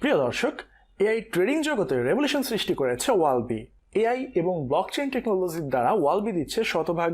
প্রিয় দর্শক, AI trading জগতে রেভলিউশন সৃষ্টি করেছে ওয়ালবি। এআই এবং ব্লকচেইন টেকনোলজির দ্বারা ওয়ালবি দিচ্ছে শতভাগ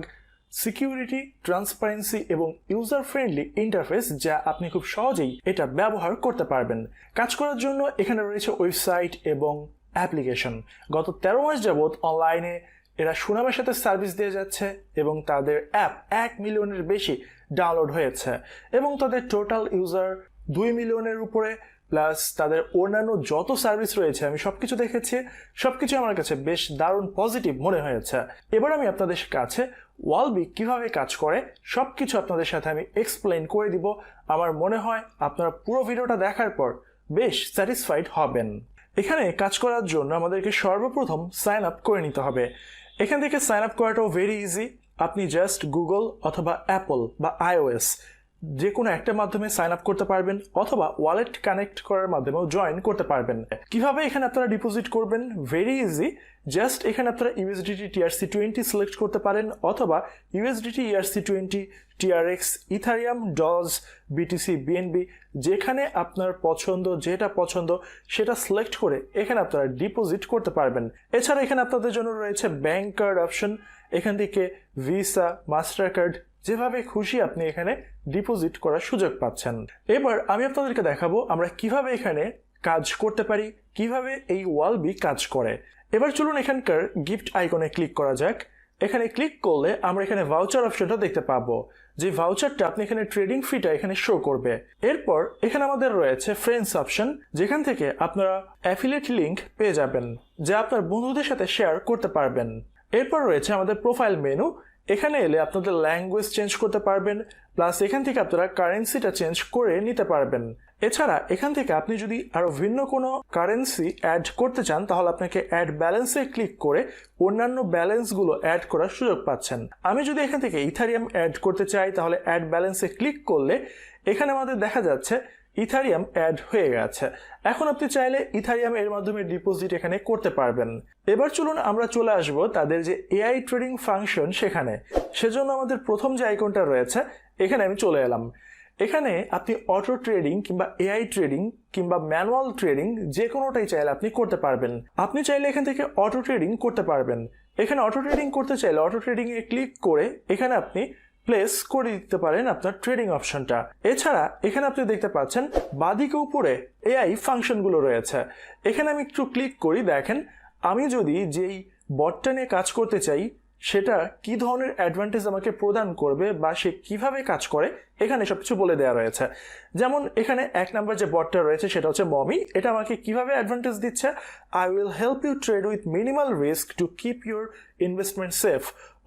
সিকিউরিটি, ট্রান্সপারেন্সি এবং ইউজার ফ্রেন্ডলি ইন্টারফেস, যা আপনি খুব সহজেই এটা ব্যবহার করতে পারবেন। কাজ করার জন্য এখানে রয়েছে ওয়েবসাইট এবং অ্যাপ্লিকেশন। গত 13 মাস যাবৎ অনলাইনে এরা সুনামের সাথে সার্ভিস দিয়ে যাচ্ছে এবং তাদের অ্যাপ 1 মিলিয়নের বেশি ডাউনলোড হয়েছে এবং তাদের টোটাল ইউজার 2 মিলিয়নের উপরে, প্লাস তাদের অন্যান্য যত সার্ভিস রয়েছে আমি সবকিছু দেখেছি। সবকিছু আমার কাছে বেশ দারুণ পজিটিভ মনে হয়েছে। এবার আমি আপনাদের কাছে ওয়ালবি কিভাবে কাজ করে সবকিছু আপনাদের সাথে আমি এক্সপ্লেইন করে দিব। আমার মনে হয় আপনারা পুরো ভিডিওটা দেখার পর বেশ স্যাটিসফাইড হবেন। এখানে কাজ করার জন্য আমাদেরকে সর্বপ্রথম সাইন আপ করে নিতে হবে। এখান থেকে সাইন আপ করাটাও ভেরি ইজি। আপনি জাস্ট গুগল অথবা অ্যাপল বা iOS যে কোনো একটা মাধ্যমে সাইন আপ করতে পারবেন, অথবা ওয়ালেট কানেক্ট করার মাধ্যমেও জয়েন করতে পারবেন। কিভাবে এখানে আপনারা ডিপোজিট করবেন? Very easy. জাস্ট এখানে আপনারা USDT TRC20 সিলেক্ট করতে পারেন, অথবা USDT ERC20, TRX, Ethereum, Doge, BTC, BNB, যেখানে আপনার পছন্দ, যেটা পছন্দ সেটা সিলেক্ট করে এখানে আপনারা ডিপোজিট করতে পারবেন। এছাড়া এখানে আপনাদের জন্য রয়েছে ব্যাংক কার্ড অপশন। এখান থেকে ভিসা, মাস্টার কার্ড, যেভাবে খুশি আপনি এখানে ডিপোজিট করার সুযোগ পাচ্ছেন। এবার আমি আপনাদেরকে দেখাবো আমরা কিভাবে এখানে কাজ করতে পারি, কিভাবে এই ওয়ালবি কাজ করে। এবার চলুন এখানকার গিফট আইকনে ক্লিক করা যাক। এখানে ক্লিক করলে আমরা এখানে ভাউচার অপশনটা দেখতে পাবো, যে ভাউচারটা আপনি এখানে ট্রেডিং ফিটা এখানে শো করবে। এরপর এখানে আমাদের রয়েছে ফ্রেন্ডস অপশন, যেখান থেকে আপনারা অ্যাফিলিয়েট লিংক পেয়ে যাবেন, যা আপনার বন্ধুদের সাথে শেয়ার করতে পারবেন। এরপর রয়েছে আমাদের প্রোফাইল মেনু। এখানে এলে আপনাদের ল্যাঙ্গুয়েজ চেঞ্জ করতে পারবেন, প্লাস এখান থেকে আপনারা কারেন্সিটা চেঞ্জ করে নিতে পারবেন। এছাড়া এখান থেকে আপনি যদি আরো ভিন্ন কোনো কারেন্সি অ্যাড করতে চান, তাহলে আপনাকে অ্যাড ব্যালেন্সে ক্লিক করে অন্যান্য ব্যালেন্সগুলো অ্যাড করার সুযোগ পাচ্ছেন। আমি যদি এখান থেকে ইথারিয়াম অ্যাড করতে চাই, তাহলে অ্যাড ব্যালেন্সে ক্লিক করলে এখানে আমাদের দেখা যাচ্ছে ইথারিয়াম অ্যাড হয়ে গেছে। এখন আপনি চাইলে ইথারিয়াম এর মাধ্যমে ডিপোজিট এখানে করতে পারবেন। এবার চলুন আমরা চলে আসব তাদের যে এআই ট্রেডিং ফাংশন সেখানে। সেজন্য আমাদের প্রথম যে আইকনটা রয়েছে এখানে আমি চলে এলাম। এখানে আপনি অটো ট্রেডিং কিংবা এআই ট্রেডিং কিংবা ম্যানুয়াল ট্রেডিং যে কোনোটাই চাইলে আপনি করতে পারবেন। আপনি চাইলে এখান থেকে অটো ট্রেডিং করতে পারবেন। এখানে অটো ট্রেডিং করতে চাইলে অটো ট্রেডিং এ ক্লিক করে এখানে আপনি প্লেস করে দিতে পারেন আপনার ট্রেডিং অপশনটা। এছাড়া এখানে আপনি দেখতে পাচ্ছেন বাঁদিকে উপরে এআই ফাংশনগুলো রয়েছে। এখানে আমি একটু ক্লিক করি, দেখেন আমি যদি যেই বটটা নিয়ে কাজ করতে চাই সেটা কি ধরনের অ্যাডভান্টেজ আমাকে প্রদান করবে বা সে কিভাবে কাজ করে, এখানে সবকিছু বলে দেওয়া রয়েছে। যেমন এখানে 1 নম্বর যে বটটা রয়েছে সেটা হচ্ছে মমি। এটা আমাকে কিভাবে অ্যাডভান্টেজ দিচ্ছে? I will help you trade with minimal risk to keep your investment safe.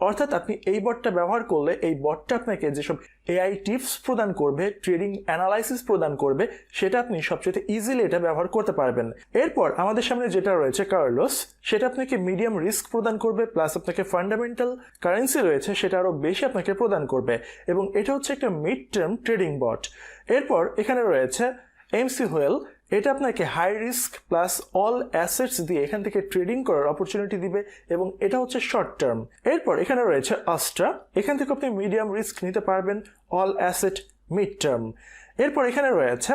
অর্থাৎ আপনি এই বটটা ব্যবহার করলে এই বটটা আপনাকে যেসব এআই টিপস প্রদান করবে, ট্রেডিং অ্যানালাইসিস প্রদান করবে, সেটা আপনি সবচেয়ে ইজিলি এটা ব্যবহার করতে পারবেন। এরপর আমাদের সামনে যেটা রয়েছে কার্লোস, সেটা আপনাকে মিডিয়াম রিস্ক প্রদান করবে, প্লাস আপনাকে ফান্ডামেন্টাল কারেন্সি রয়েছে সেটা আরও বেশি আপনাকে প্রদান করবে, এবং এটা হচ্ছে একটা মিড টার্ম ট্রেডিং বট। এরপর এখানে রয়েছে এমসি হোয়েল। এটা আপনাকে high risk plus all assets দিয়ে এখান থেকে ট্রেডিং করার অপরচুনিটি দিবে, এবং এটা হচ্ছে শর্ট টার্ম। এরপর এখানে রয়েছে আস্ট্রা। এখান থেকে আপনি মিডিয়াম রিস্ক নিতে পারবেন, অল অ্যাসেট মিড টার্ম। এরপর এখানে রয়েছে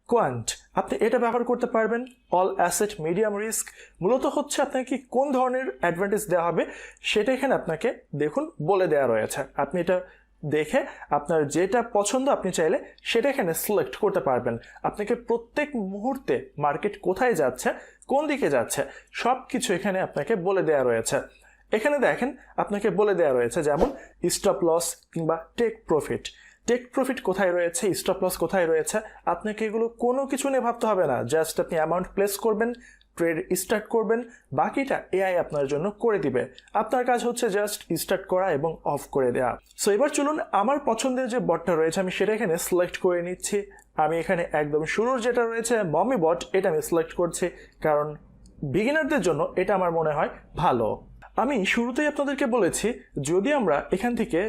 কোয়ান্ট। আপনি এটা ব্যবহার করতে পারবেন, অল অ্যাসেট মিডিয়াম রিস্ক। মূলত হচ্ছে আপনাকে কোন ধরনের অ্যাডভান্টেজ দেওয়া হবে সেটা এখানে আপনাকে দেখুন বলে দেওয়া রয়েছে। আপনি এটা দেখে আপনার যেটা পছন্দ আপনি চাইলে সেটা এখানে সিলেক্ট করতে পারবেন। আপনাকে প্রত্যেক মুহূর্তে মার্কেট কোথায় যাচ্ছে, কোন দিকে যাচ্ছে, সব কিছু এখানে আপনাকে বলে দেওয়া রয়েছে। এখানে দেখেন আপনাকে বলে দেওয়া রয়েছে যেমন স্টপ লস কিংবা টেক প্রফিট। টেক প্রফিট কোথায় রয়েছে, স্টপ লস কোথায় রয়েছে, আপনাকে এগুলো কোনো কিছু নিয়ে ভাবতে হবে না। জাস্ট আপনি অ্যামাউন্ট প্লেস করবেন, ট্রেড স্টার্ট করবেন, বাকিটা এআই আপনার জন্য করে দিবে। আপনার কাজ হচ্ছে জাস্ট স্টার্ট করা এবং অফ করে দেওয়া। সো এবার চলুন আমার পছন্দের যে বটটা রয়েছে আমি সেটা এখানে সিলেক্ট করে নিচ্ছি। আমি এখানে একদম শুরুর যেটা রয়েছে মমি বট, এটা আমি সিলেক্ট করছি, কারণ বিগিনারদের জন্য এটা আমার মনে হয় ভালো। আমি শুরুতেই আপনাদেরকে বলেছি যদি আমরা এখান থেকে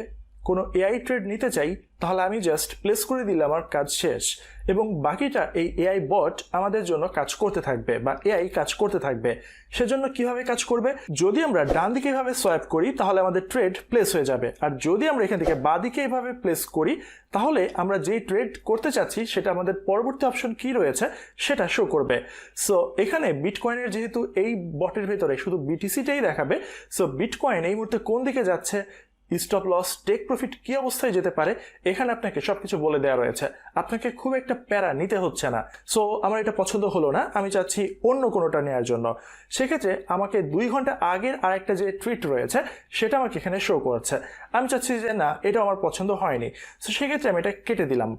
কোনো এআই ট্রেড নিতে চাই তাহলে আমি জাস্ট প্লেস করে দিলে আমার কাজ শেষ এবং বাকিটা এই এআই বট আমাদের জন্য কাজ করতে থাকবে বা এআই কাজ করতে থাকবে। সেজন্য কিভাবে কাজ করবে, যদি আমরা ডান দিকে এভাবে সোয়াইপ করি তাহলে আমাদের ট্রেড প্লেস হয়ে যাবে, আর যদি আমরা এখান থেকে বাঁ দিকে এভাবে প্লেস করি তাহলে আমরা যেই ট্রেড করতে চাচ্ছি সেটা আমাদের পরবর্তী অপশন কি রয়েছে সেটা শো করবে। সো এখানে বিটকয়েনের যেহেতু এই বটের ভেতরে শুধু বিটিসিটাই দেখাবে, সো বিটকয়েন এই মুহূর্তে কোন দিকে যাচ্ছে, স্টপ লস, টেক প্রফিট কি অবস্থায় যেতে পারে, এখানে আপনাকে সবকিছু বলে দেওয়া রয়েছে। আপনাকে খুব একটা প্যারা নিতে হচ্ছে না। সো আমার এটা পছন্দ হলো না, আমি চাচ্ছি অন্য কোনোটা নেওয়ার জন্য। সেক্ষেত্রে আমাকে 2 ঘন্টা আগের আরেকটা যে টুইট রয়েছে সেটা আমাকে এখানে শো করছে। আমি চাচ্ছি যে না, এটা আমার পছন্দ হয়নি, সো সেক্ষেত্রে আমি এটা কেটে দিলাম।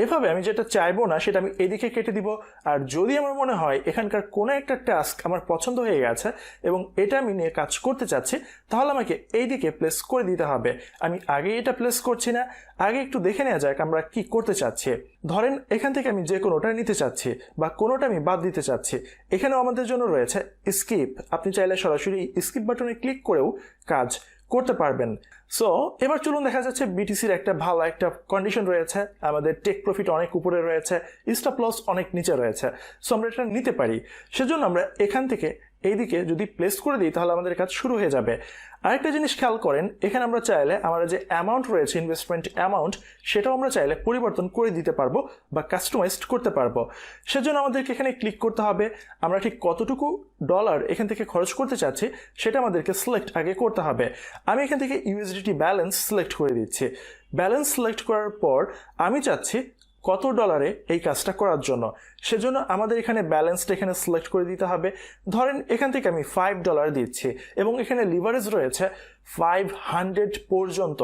এভাবে আমি যেটা চাইবো না সেটা আমি এদিকে কেটে দিব। আর যদি আমার মনে হয় এখানকার কোনো একটা টাস্ক আমার পছন্দ হয়ে গেছে এবং এটা আমি নিয়ে কাজ করতে চাচ্ছি তাহলে আমাকে এইদিকে প্লেস করে দিতে হবে। আমি আগে এটা প্লেস করছি না, আগে একটু দেখে নেওয়া যাক আমরা কি করতে চাচ্ছি। ধরেন এখান থেকে আমি যে কোনোটা নিতে চাচ্ছি বা কোনোটা আমি বাদ দিতে চাচ্ছি, এখানেও আমাদের জন্য রয়েছে স্কিপ। আপনি চাইলে সরাসরি স্কিপ বাটনে ক্লিক করেও কাজ করতে পারবেন। সো এবার চলুন, দেখা যাচ্ছে বিটিসির একটা ভালো একটা কন্ডিশন রয়েছে, আমাদের টেক প্রফিট অনেক উপরে রয়েছে, স্টপ লস অনেক নিচে রয়েছে। সো আমরা এটা নিতে পারি। সেজন্য আমরা এখান থেকে এইদিকে যদি প্লেস করে দিই তাহলে আমাদের কাজ শুরু হয়ে যাবে। আরেকটা জিনিস খেয়াল করেন, এখানে আমরা চাইলে আমাদের যে অ্যামাউন্ট রয়েছে, ইনভেস্টমেন্ট অ্যামাউন্ট, সেটাও আমরা চাইলে পরিবর্তন করে দিতে পারবো বা কাস্টমাইজড করতে পারবো। সেজন্য আমাদেরকে এখানে ক্লিক করতে হবে। আমরা ঠিক কতটুকু ডলার এখান থেকে খরচ করতে চাচ্ছি সেটা আমাদেরকে সিলেক্ট আগে করতে হবে। আমি এখান থেকে ইউএসডিটি ব্যালেন্স সিলেক্ট করে দিচ্ছি। ব্যালেন্স সিলেক্ট করার পর আমি চাচ্ছি কত ডলারে এই কাজটা করার জন্য। সেজন্য আমাদের এখানে ব্যালেন্সটা এখানে সিলেক্ট করে দিতে হবে। ধরেন এখান থেকে আমি $5 দিচ্ছি এবং এখানে লিভারেজ রয়েছে 500 পর্যন্ত।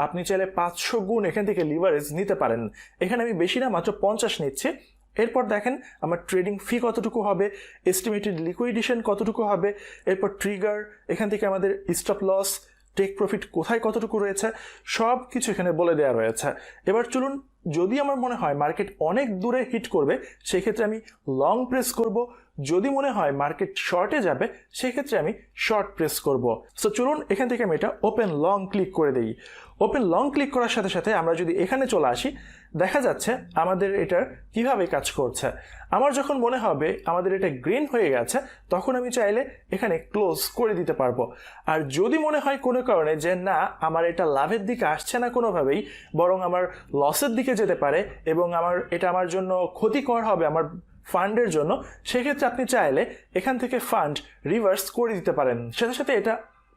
আপনি চাইলে 500 গুণ এখান থেকে লিভারেজ নিতে পারেন। এখানে আমি বেশি না, মাত্র 50 নিচ্ছি। এরপর দেখেন আমার ট্রেডিং ফি কতটুকু হবে, এস্টিমেটেড লিকুইডেশন কতটুকু হবে, এরপর ট্রিগার, এখান থেকে আমাদের স্টপ লস, টেক প্রফিট কোথায় কতটুকু রয়েছে, সব কিছু এখানে বলে দেওয়া রয়েছে। এবার চলুন, যদি আমার মনে হয় মার্কেট অনেক দূরে হিট করবে সেই ক্ষেত্রে আমি লং প্রেস করব। যদি মনে হয় মার্কেট শর্টে যাবে সেই ক্ষেত্রে আমি শর্ট প্রেস করব। সো চলুন এখান থেকে আমি এটা ওপেন লং ক্লিক করে দিই। ওপেন লং ক্লিক করার সাথে সাথে আমরা যদি এখানে চলে আসি, দেখা যাচ্ছে আমাদের এটার কিভাবে কাজ করছে। আমার যখন মনে হবে আমাদের এটা গ্রিন হয়ে গেছে তখন আমি চাইলে এখানে ক্লোজ করে দিতে পারবো। আর যদি মনে হয় কোনো কারণে যে না, আমার এটা লাভের দিকে আসছে না কোনোভাবেই, বরং আমার লসের দিকে যেতে পারে এবং এটা আমার জন্য ক্ষতিকর হবে আমার ফান্ডের জন্য, সেক্ষেত্রে আপনি চাইলে এখান থেকে ফান্ড রিভার্স করে দিতে পারেন। সাথে সাথে এটা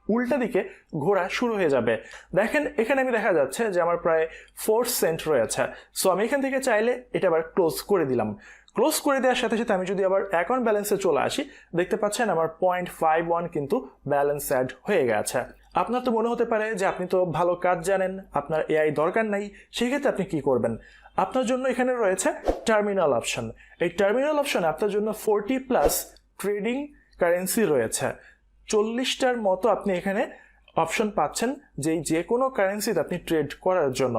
উল্টা দিকে ঘোরা শুরু হয়ে যাবে। দেখেন এখানে আমি দেখা যাচ্ছে যে আমার প্রায় 4 সেন্ট রয়েছে। সো আমি এখান থেকে চাইলে এটা আবার ক্লোজ করে দিলাম। ক্লোজ করে দেওয়ার সাথে সাথে আমি যদি আবার অ্যাকাউন্ট ব্যালেন্সে চলে আসি, দেখতে পাচ্ছেন আমার 0.51 কিন্তু ব্যালেন্স অ্যাড হয়ে গেছে। আপনার তো মনে হতে পারে যে আপনি তো ভালো কাজ জানেন, আপনার এআই দরকার নাই, সেই ক্ষেত্রে আপনি কি করবেন? আপনার জন্য এখানে রয়েছে টার্মিনাল অপশন। এই টার্মিনাল অপশনে আপনার জন্য 40+ ট্রেডিং কারেন্সি রয়েছে। 40টার মতো আপনি এখানে অপশন পাচ্ছেন যে কোনো কারেন্সিতে আপনি ট্রেড করার জন্য।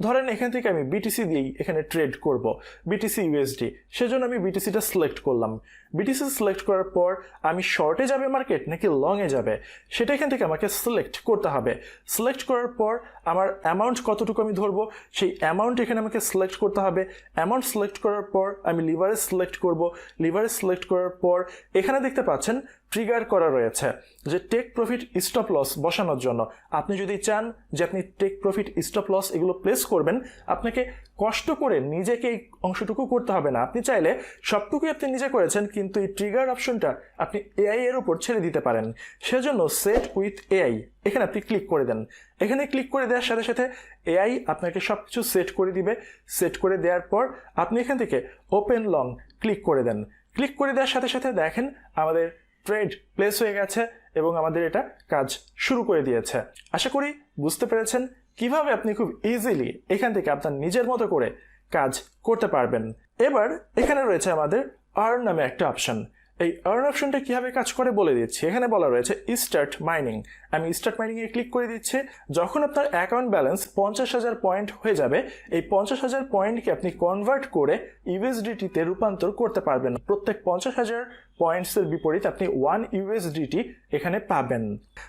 ধরেন এখান থেকে আমি বিটিসি দিয়েই এখানে ট্রেড করব, বিটিসি ইউএসডি। সেজন্য আমি বিটিসিটা সিলেক্ট করলাম। বিটিসি সিলেক্ট করার পর আমি শর্টে যাবে মার্কেট নাকি লংয়ে যাবে সেটা এখান থেকে আমাকে সিলেক্ট করতে হবে। সিলেক্ট করার পর আমার অ্যামাউন্ট কতটুকু আমি ধরবো সেই অ্যামাউন্ট এখানে আমাকে সিলেক্ট করতে হবে। অ্যামাউন্ট সিলেক্ট করার পর আমি লিভারেজ সিলেক্ট করব। লিভারেজ সিলেক্ট করার পর এখানে দেখতে পাচ্ছেন ট্রিগার করা রয়েছে যে টেক প্রফিট স্টপ লস বসানোর জন্য। আপনি যদি চান যে আপনি টেক প্রফিট স্টপ লস এগুলো প্লেস করবেন, আপনাকে কষ্ট করে নিজেকে এই অংশটুকু করতে হবে না। আপনি চাইলে সবটুকুই আপনি নিজে করেছেন, কিন্তু এই ট্রিগার অপশনটা আপনি এআই এর উপর ছেড়ে দিতে পারেন। সেজন্য সেট উইথ এআই এখানে আপনি ক্লিক করে দেন। এখানে ক্লিক করে দেওয়ার সাথে সাথে এআই আপনাকে সব কিছু সেট করে দিবে। সেট করে দেওয়ার পর আপনি এখান থেকে ওপেন লং ক্লিক করে দেন। ক্লিক করে দেওয়ার সাথে সাথে দেখেন আমাদের ট্রেড প্লেস হয়ে গেছে এবং আমাদের এটা কাজ শুরু করে দিয়েছে। আশা করি বুঝতে পেরেছেন কিভাবে আপনি খুব ইজিলি এখান থেকে আপনার নিজের মতো করে কাজ করতে পারবেন। এবার এখানে রয়েছে আমাদের আর্ন নামে একটা অপশন। এই আর্ন অপশনটা কিভাবে কাজ করে বলে দিচ্ছি। এখানে বলা রয়েছে স্টার্ট মাইনিং। আমি স্টার্ট মাইনিংয়ে ক্লিক করে দিচ্ছি। যখন আপনার অ্যাকাউন্ট ব্যালেন্স 50,000 পয়েন্ট হয়ে যাবে, এই 50,000 পয়েন্টকে আপনি কনভার্ট করে ইউএসডিটিতে রূপান্তর করতে পারবেন। প্রত্যেক 50,000 পয়েন্টসের বিপরীত আপনি 1 ইউএসডিটি এখানে পাবেন।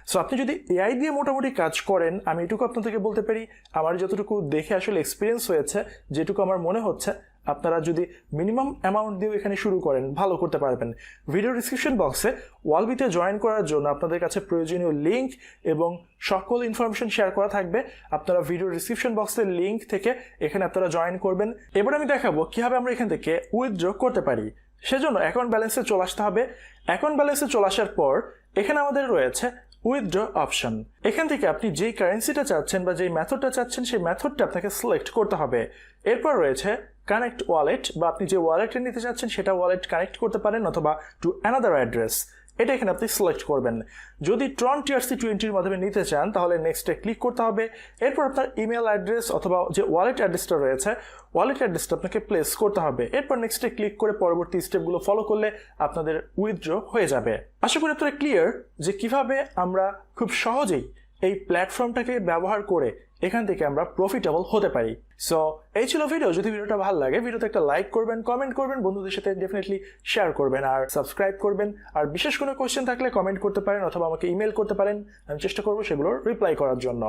সো আপনি যদি এআই দিয়ে মোটামুটি কাজ করেন, আমি এটুকু আপনাদেরকে বলতে পারি, আমার যতটুকু দেখে আসলে এক্সপিরিয়েন্স হয়েছে, যেটুকু আমার মনে হচ্ছে, আপনারা যদি মিনিমাম অ্যামাউন্ট দিয়ে এখানে শুরু করেন ভালো করতে পারবেন। ভিডিও ডিসক্রিপশন বক্সে ওয়ালবিতে জয়েন করার জন্য আপনাদের কাছে প্রয়োজনীয় লিঙ্ক এবং সকল ইনফরমেশন শেয়ার করা থাকবে। আপনারা ভিডিও ডিসক্রিপশন বক্সের লিঙ্ক থেকে এখানে আপনারা জয়েন করবেন। এবার আমি দেখাবো কিভাবে আমরা এখান থেকে উইথড্র করতে পারি। সেজন্য অ্যাকাউন্ট ব্যালেন্সে চলে আসতে হবে। অ্যাকাউন্ট ব্যালেন্সে চলে আসার পর এখানে আমাদের রয়েছে উইথড্র অপশন। এখান থেকে আপনি যেই কারেন্সিটা চাচ্ছেন বা যেই মেথডটা চাচ্ছেন সেই মেথডটা আপনাকে সিলেক্ট করতে হবে। এরপর রয়েছে কানেক্ট ওয়ালেট, বা আপনি যে ওয়ালেটটা নিতে চাচ্ছেন সেটা ওয়ালেট কানেক্ট করতে পারেন, অথবা টু অ্যানাদার অ্যাড্রেস, এটা এখানে আপনি সিলেক্ট করবেন। যদি ট্রন TRC20 মাধ্যমে নিতে চান তাহলে নেক্সটে ক্লিক করতে হবে। এরপর আপনার ইমেল অ্যাড্রেস অথবা যে ওয়ালেট অ্যাড্রেসটা রয়েছে ওয়ালেট অ্যাড্রেসটা আপনাকে প্লেস করতে হবে। এরপর নেক্সটে ক্লিক করে পরবর্তী স্টেপগুলো ফলো করলে আপনাদের উইথড্র হয়ে যাবে। আশা করি আপনারা ক্লিয়ার যে কিভাবে আমরা খুব সহজেই এই প্ল্যাটফর্মটাকে ব্যবহার করে এখান থেকে আমরা প্রফিটেবল হতে পারি। সো এই ছিল ভিডিও। যদি ভিডিওটা ভালো লাগে ভিডিওতে একটা লাইক করবেন, কমেন্ট করবেন, বন্ধুদের সাথে ডেফিনেটলি শেয়ার করবেন আর সাবস্ক্রাইব করবেন। আর বিশেষ কোনো কোয়েশ্চেন থাকলে কমেন্ট করতে পারেন অথবা আমাকে ইমেল করতে পারেন, আমি চেষ্টা করবো সেগুলোর রিপ্লাই করার জন্য।